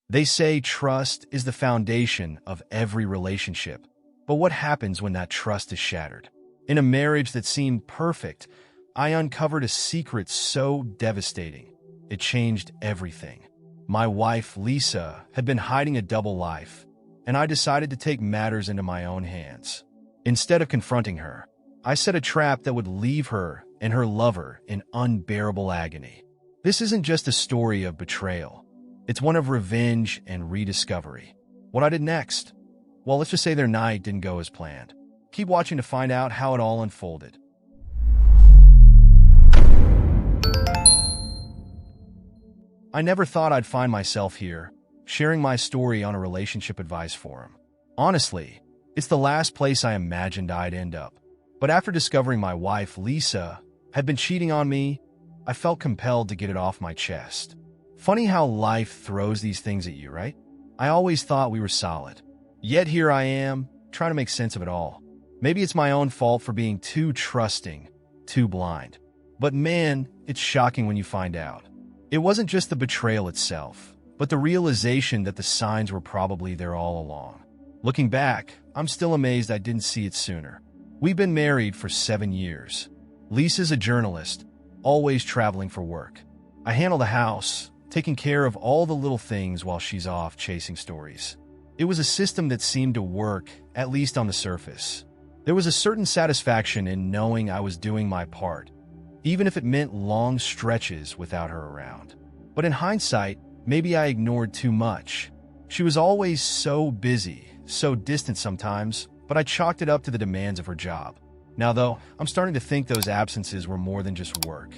They say trust is the foundation of every relationship. But what happens when that trust is shattered? In a marriage that seemed perfect, I uncovered a secret so devastating. It changed everything. My wife, Lisa, had been hiding a double life, and I decided to take matters into my own hands. Instead of confronting her, I set a trap that would leave her and her lover in unbearable agony. This isn't just a story of betrayal. It's one of revenge and rediscovery. What I did next? Well, let's just say their night didn't go as planned. Keep watching to find out how it all unfolded. I never thought I'd find myself here, sharing my story on a relationship advice forum. Honestly, it's the last place I imagined I'd end up. But after discovering my wife, Lisa, had been cheating on me, I felt compelled to get it off my chest. Funny how life throws these things at you, right? I always thought we were solid. Yet here I am, trying to make sense of it all. Maybe it's my own fault for being too trusting, too blind. But man, it's shocking when you find out. It wasn't just the betrayal itself, but the realization that the signs were probably there all along. Looking back, I'm still amazed I didn't see it sooner. We've been married for 7 years. Lisa's a journalist, always traveling for work. I handle the house, taking care of all the little things while she's off chasing stories. It was a system that seemed to work, at least on the surface. There was a certain satisfaction in knowing I was doing my part, even if it meant long stretches without her around. But in hindsight, maybe I ignored too much. She was always so busy, so distant sometimes, but I chalked it up to the demands of her job. Now though, I'm starting to think those absences were more than just work.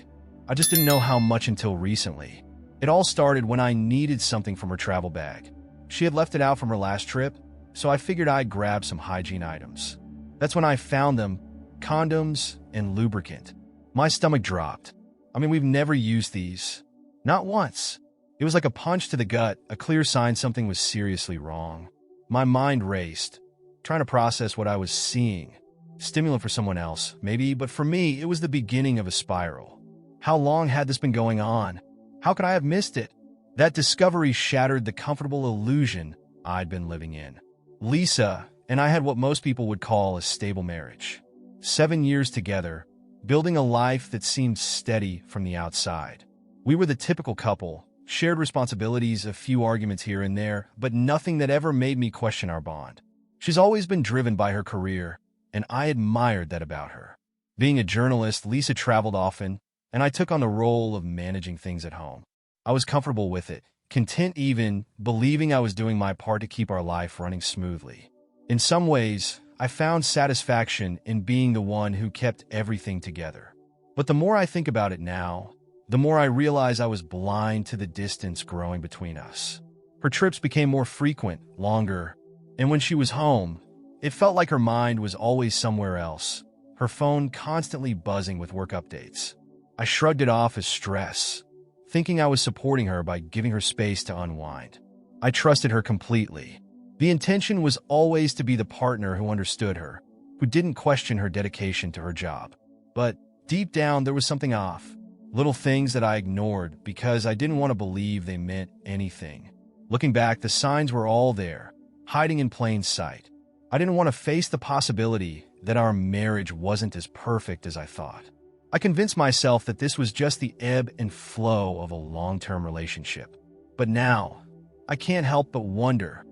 I just didn't know how much until recently. It all started when I needed something from her travel bag. She had left it out from her last trip, so I figured I'd grab some hygiene items. That's when I found them, condoms and lubricant. My stomach dropped. We've never used these. Not once. It was like a punch to the gut, a clear sign something was seriously wrong. My mind raced, trying to process what I was seeing. Stimulant for someone else, maybe, but for me, it was the beginning of a spiral. How long had this been going on? How could I have missed it? That discovery shattered the comfortable illusion I'd been living in. Lisa and I had what most people would call a stable marriage. 7 years together, building a life that seemed steady from the outside. We were the typical couple, shared responsibilities, a few arguments here and there, but nothing that ever made me question our bond. She's always been driven by her career, and I admired that about her. Being a journalist, Lisa traveled often, and I took on the role of managing things at home. I was comfortable with it, content even, believing I was doing my part to keep our life running smoothly. In some ways, I found satisfaction in being the one who kept everything together. But the more I think about it now, the more I realize I was blind to the distance growing between us. Her trips became more frequent, longer, and when she was home, it felt like her mind was always somewhere else, her phone constantly buzzing with work updates. I shrugged it off as stress, thinking I was supporting her by giving her space to unwind. I trusted her completely. The intention was always to be the partner who understood her, who didn't question her dedication to her job. But deep down, there was something off. Little things that I ignored because I didn't want to believe they meant anything. Looking back, the signs were all there, hiding in plain sight. I didn't want to face the possibility that our marriage wasn't as perfect as I thought. I convinced myself that this was just the ebb and flow of a long-term relationship. But now, I can't help but wonder,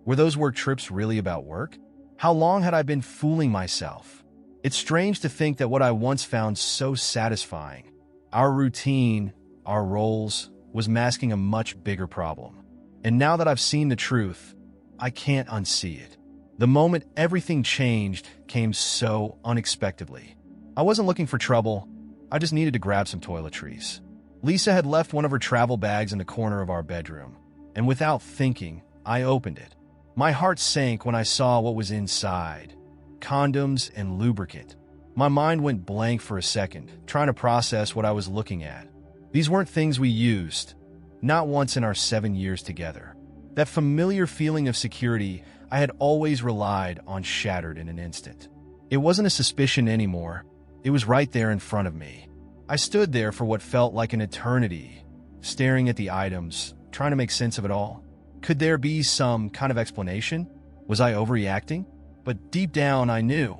were those work trips really about work? How long had I been fooling myself? It's strange to think that what I once found so satisfying, our routine, our roles, was masking a much bigger problem. And now that I've seen the truth, I can't unsee it. The moment everything changed came so unexpectedly. I wasn't looking for trouble, I just needed to grab some toiletries. Lisa had left one of her travel bags in the corner of our bedroom, and without thinking, I opened it. My heart sank when I saw what was inside. Condoms and lubricant. My mind went blank for a second, trying to process what I was looking at. These weren't things we used, not once in our 7 years together. That familiar feeling of security I had always relied on shattered in an instant. It wasn't a suspicion anymore. It was right there in front of me. I stood there for what felt like an eternity, staring at the items, trying to make sense of it all. Could there be some kind of explanation? Was I overreacting? But deep down, I knew.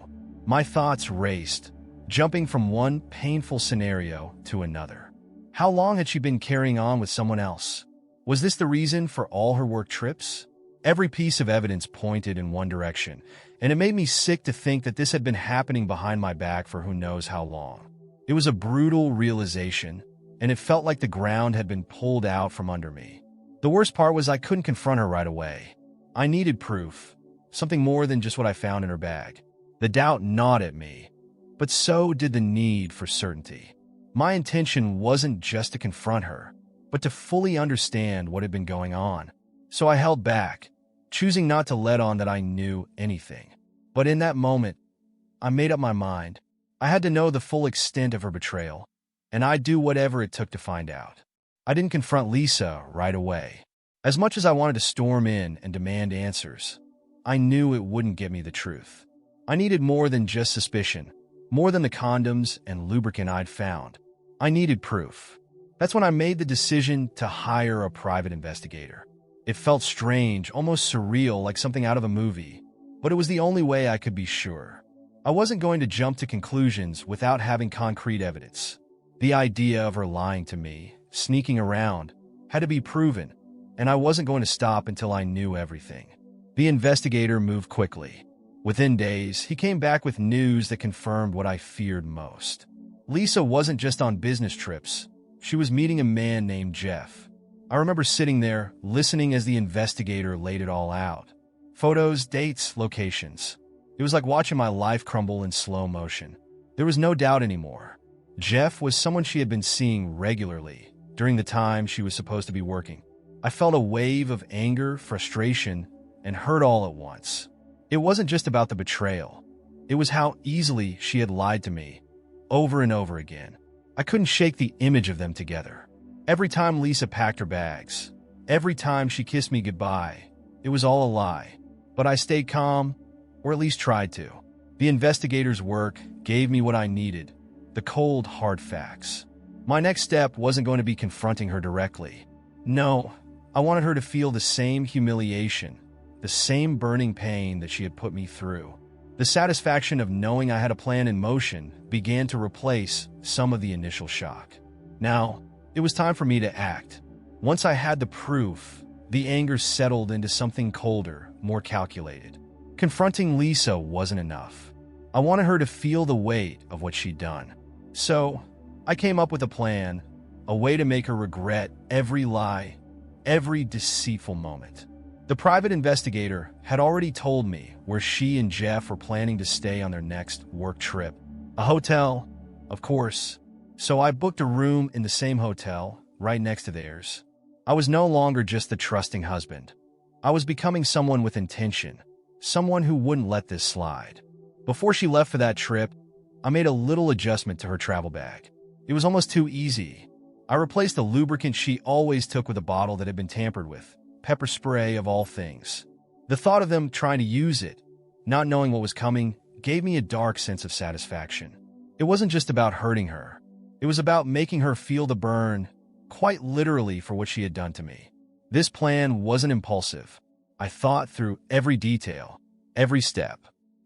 My thoughts raced, jumping from one painful scenario to another. How long had she been carrying on with someone else? Was this the reason for all her work trips? Every piece of evidence pointed in one direction, and it made me sick to think that this had been happening behind my back for who knows how long. It was a brutal realization, and it felt like the ground had been pulled out from under me. The worst part was I couldn't confront her right away. I needed proof, something more than just what I found in her bag. The doubt gnawed at me, but so did the need for certainty. My intention wasn't just to confront her, but to fully understand what had been going on. So I held back, choosing not to let on that I knew anything. But in that moment, I made up my mind. I had to know the full extent of her betrayal, and I'd do whatever it took to find out. I didn't confront Lisa right away. As much as I wanted to storm in and demand answers, I knew it wouldn't get me the truth. I needed more than just suspicion, more than the condoms and lubricant I'd found. I needed proof. That's when I made the decision to hire a private investigator. It felt strange, almost surreal, like something out of a movie, but it was the only way I could be sure. I wasn't going to jump to conclusions without having concrete evidence. The idea of her lying to me, sneaking around, had to be proven, and I wasn't going to stop until I knew everything. The investigator moved quickly. Within days, he came back with news that confirmed what I feared most. Lisa wasn't just on business trips. She was meeting a man named Jeff. I remember sitting there, listening as the investigator laid it all out. Photos, dates, locations. It was like watching my life crumble in slow motion. There was no doubt anymore. Jeff was someone she had been seeing regularly during the time she was supposed to be working. I felt a wave of anger, frustration, and hurt all at once. It wasn't just about the betrayal. It was how easily she had lied to me, over and over again. I couldn't shake the image of them together. Every time Lisa packed her bags, every time she kissed me goodbye, it was all a lie. But I stayed calm, or at least tried to. The investigator's work gave me what I needed, the cold, hard facts. My next step wasn't going to be confronting her directly. No, I wanted her to feel the same humiliation, the same burning pain that she had put me through. The satisfaction of knowing I had a plan in motion began to replace some of the initial shock. Now, it was time for me to act. Once I had the proof, the anger settled into something colder, more calculated. Confronting Lisa wasn't enough. I wanted her to feel the weight of what she'd done. So, I came up with a plan, a way to make her regret every lie, every deceitful moment. The private investigator had already told me where she and Jeff were planning to stay on their next work trip. A hotel, of course. So I booked a room in the same hotel, right next to theirs. I was no longer just the trusting husband. I was becoming someone with intention, someone who wouldn't let this slide. Before she left for that trip, I made a little adjustment to her travel bag. It was almost too easy. I replaced the lubricant she always took with a bottle that had been tampered with. Pepper spray of all things. The thought of them trying to use it, not knowing what was coming, gave me a dark sense of satisfaction. It wasn't just about hurting her. It was about making her feel the burn, quite literally, for what she had done to me. This plan wasn't impulsive. I thought through every detail, every step.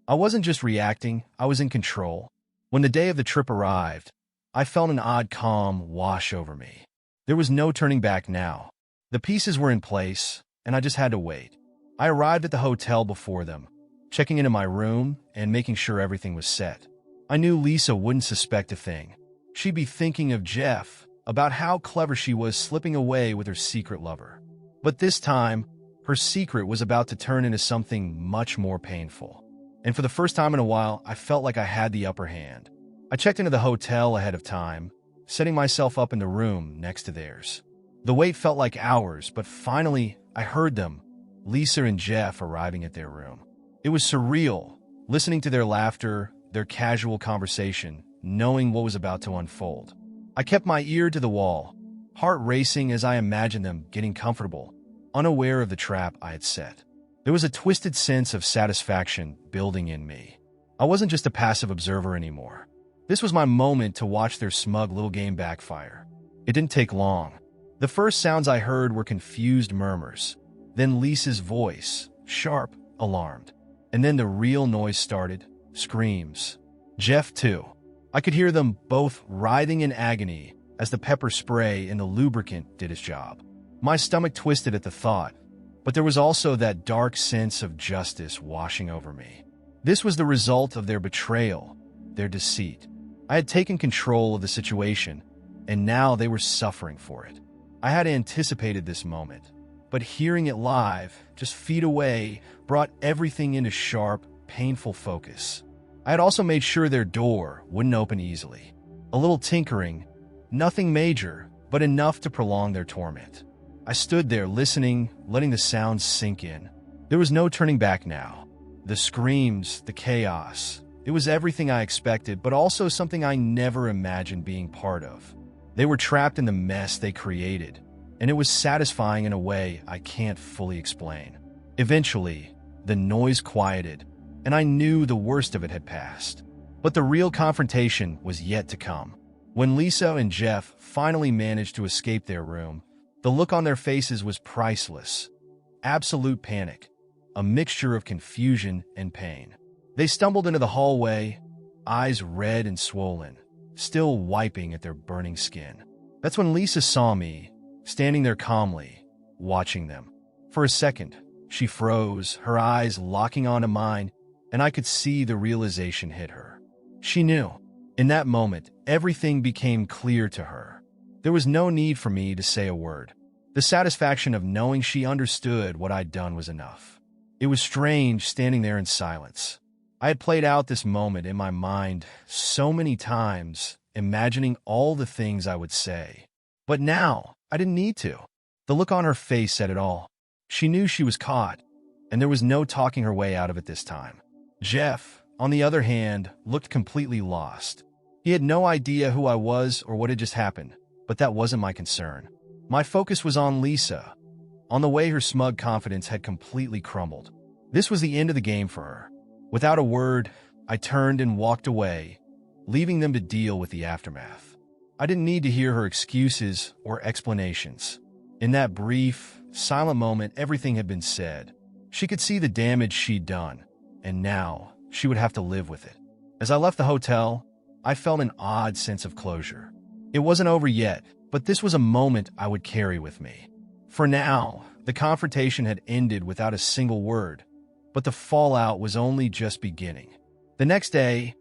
I wasn't just reacting, I was in control. When the day of the trip arrived, I felt an odd calm wash over me. There was no turning back now. The pieces were in place, and I just had to wait. I arrived at the hotel before them, checking into my room and making sure everything was set. I knew Lisa wouldn't suspect a thing. She'd be thinking of Jeff, about how clever she was slipping away with her secret lover. But this time, her secret was about to turn into something much more painful. And for the first time in a while, I felt like I had the upper hand. I checked into the hotel ahead of time, setting myself up in the room next to theirs. The wait felt like hours, but finally, I heard them, Lisa and Jeff, arriving at their room. It was surreal, listening to their laughter, their casual conversation, knowing what was about to unfold. I kept my ear to the wall, heart racing as I imagined them getting comfortable, unaware of the trap I had set. There was a twisted sense of satisfaction building in me. I wasn't just a passive observer anymore. This was my moment to watch their smug little game backfire. It didn't take long. The first sounds I heard were confused murmurs. Then Lisa's voice, sharp, alarmed. And then the real noise started, screams. Jeff, too. I could hear them both writhing in agony as the pepper spray and the lubricant did its job. My stomach twisted at the thought, but there was also that dark sense of justice washing over me. This was the result of their betrayal, their deceit. I had taken control of the situation, and now they were suffering for it. I had anticipated this moment, but hearing it live, just feet away, brought everything into sharp, painful focus. I had also made sure their door wouldn't open easily. A little tinkering, nothing major, but enough to prolong their torment. I stood there listening, letting the sounds sink in. There was no turning back now. The screams, the chaos. It was everything I expected, but also something I never imagined being part of. They were trapped in the mess they created, and it was satisfying in a way I can't fully explain. Eventually, the noise quieted, and I knew the worst of it had passed. But the real confrontation was yet to come. When Lisa and Jeff finally managed to escape their room, the look on their faces was priceless. Absolute panic, a mixture of confusion and pain. They stumbled into the hallway, eyes red and swollen, still wiping at their burning skin. That's when Lisa saw me, standing there calmly, watching them. For a second, she froze, her eyes locking onto mine, and I could see the realization hit her. She knew. In that moment, everything became clear to her. There was no need for me to say a word. The satisfaction of knowing she understood what I'd done was enough. It was strange standing there in silence. I had played out this moment in my mind so many times, imagining all the things I would say. But now, I didn't need to. The look on her face said it all. She knew she was caught, and there was no talking her way out of it this time. Jeff, on the other hand, looked completely lost. He had no idea who I was or what had just happened, but that wasn't my concern. My focus was on Lisa, on the way her smug confidence had completely crumbled. This was the end of the game for her. Without a word, I turned and walked away, leaving them to deal with the aftermath. I didn't need to hear her excuses or explanations. In that brief, silent moment, everything had been said. She could see the damage she'd done, and now she would have to live with it. As I left the hotel, I felt an odd sense of closure. It wasn't over yet, but this was a moment I would carry with me. For now, the confrontation had ended without a single word, but the fallout was only just beginning. The next day,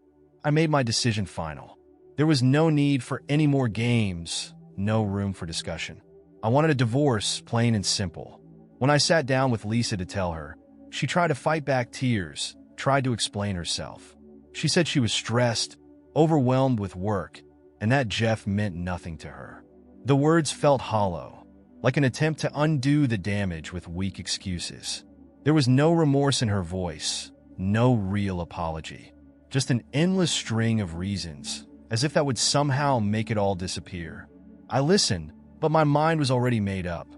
I made my decision final. There was no need for any more games, no room for discussion. I wanted a divorce, plain and simple. When I sat down with Lisa to tell her, she tried to fight back tears, tried to explain herself. She said she was stressed, overwhelmed with work, and that Jeff meant nothing to her. The words felt hollow, like an attempt to undo the damage with weak excuses. There was no remorse in her voice, no real apology, just an endless string of reasons, as if that would somehow make it all disappear. I listened, but my mind was already made up.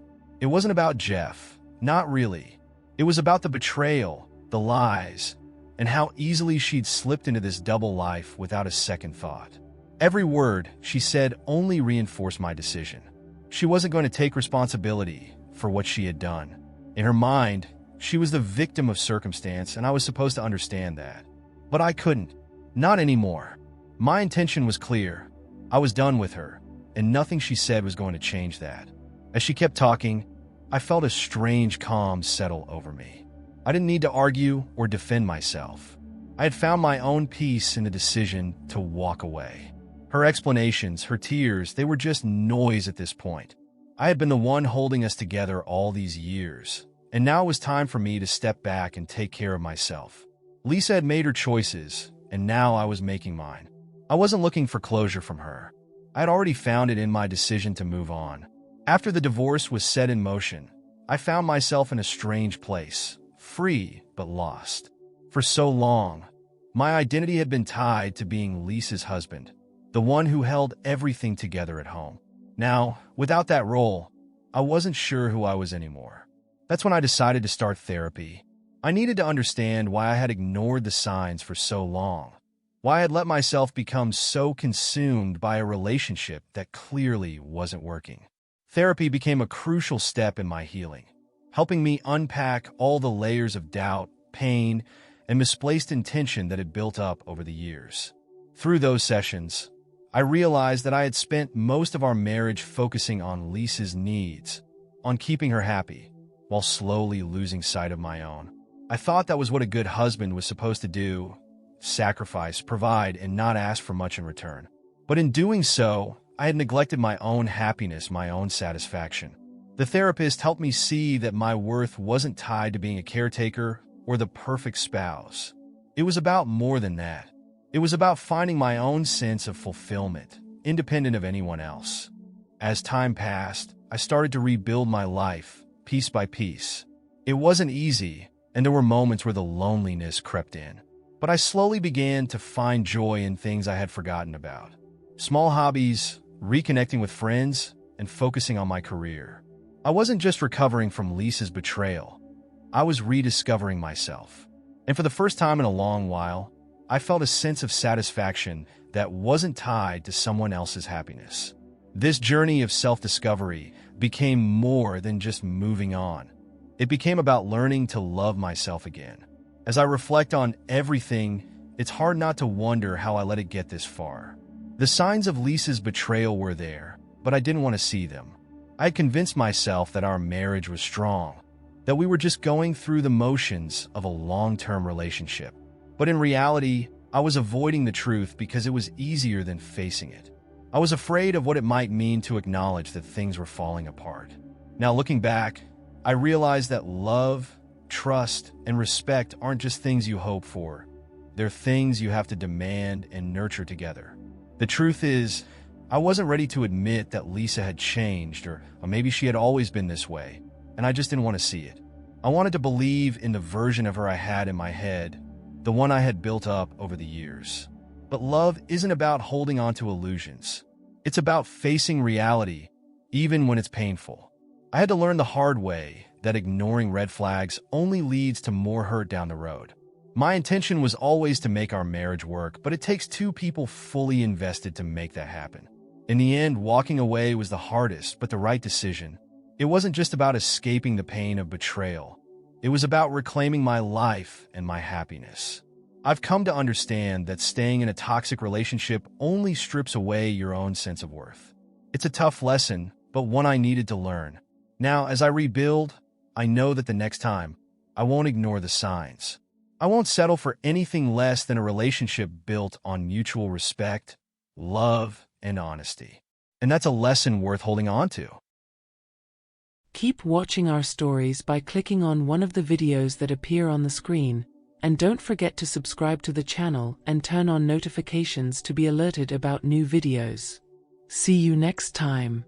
It wasn't about Jeff, not really. It was about the betrayal, the lies, and how easily she'd slipped into this double life without a second thought. Every word she said only reinforced my decision. She wasn't going to take responsibility for what she had done. In her mind, she was the victim of circumstance, and I was supposed to understand that. But I couldn't. Not anymore. My intention was clear. I was done with her, and nothing she said was going to change that. As she kept talking, I felt a strange calm settle over me. I didn't need to argue or defend myself. I had found my own peace in the decision to walk away. Her explanations, her tears, they were just noise at this point. I had been the one holding us together all these years, and now it was time for me to step back and take care of myself. Lisa had made her choices, and now I was making mine. I wasn't looking for closure from her. I had already found it in my decision to move on. After the divorce was set in motion, I found myself in a strange place, free but lost. For so long, my identity had been tied to being Lisa's husband, the one who held everything together at home. Now, without that role, I wasn't sure who I was anymore. That's when I decided to start therapy. I needed to understand why I had ignored the signs for so long, why I had let myself become so consumed by a relationship that clearly wasn't working. Therapy became a crucial step in my healing. helping me unpack all the layers of doubt, pain, and misplaced intention that had built up over the years. Through those sessions, I realized that I had spent most of our marriage focusing on Lisa's needs, on keeping her happy, while slowly losing sight of my own. I thought that was what a good husband was supposed to do: sacrifice, provide, and not ask for much in return. But in doing so, I had neglected my own happiness, my own satisfaction. The therapist helped me see that my worth wasn't tied to being a caretaker or the perfect spouse. It was about more than that. It was about finding my own sense of fulfillment, independent of anyone else. As time passed, I started to rebuild my life, piece by piece. It wasn't easy, and there were moments where the loneliness crept in. But I slowly began to find joy in things I had forgotten about. Small hobbies, reconnecting with friends, and focusing on my career. I wasn't just recovering from Lisa's betrayal. I was rediscovering myself. And for the first time in a long while, I felt a sense of satisfaction that wasn't tied to someone else's happiness. This journey of self-discovery became more than just moving on. It became about learning to love myself again. As I reflect on everything, it's hard not to wonder how I let it get this far. The signs of Lisa's betrayal were there, but I didn't want to see them. I had convinced myself that our marriage was strong, that we were just going through the motions of a long-term relationship. But in reality, I was avoiding the truth because it was easier than facing it. I was afraid of what it might mean to acknowledge that things were falling apart. Now, looking back, I realized that love, trust, and respect aren't just things you hope for. They're things you have to demand and nurture together. The truth is, I wasn't ready to admit that Lisa had changed, or maybe she had always been this way, and I just didn't want to see it. I wanted to believe in the version of her I had in my head, the one I had built up over the years. But love isn't about holding on to illusions. It's about facing reality, even when it's painful. I had to learn the hard way that ignoring red flags only leads to more hurt down the road. My intention was always to make our marriage work, but it takes two people fully invested to make that happen. In the end, walking away was the hardest, but the right decision. It wasn't just about escaping the pain of betrayal. It was about reclaiming my life and my happiness. I've come to understand that staying in a toxic relationship only strips away your own sense of worth. It's a tough lesson, but one I needed to learn. Now, as I rebuild, I know that the next time, I won't ignore the signs. I won't settle for anything less than a relationship built on mutual respect, love, and honesty. And that's a lesson worth holding on to. Keep watching our stories by clicking on one of the videos that appear on the screen, and don't forget to subscribe to the channel and turn on notifications to be alerted about new videos. See you next time.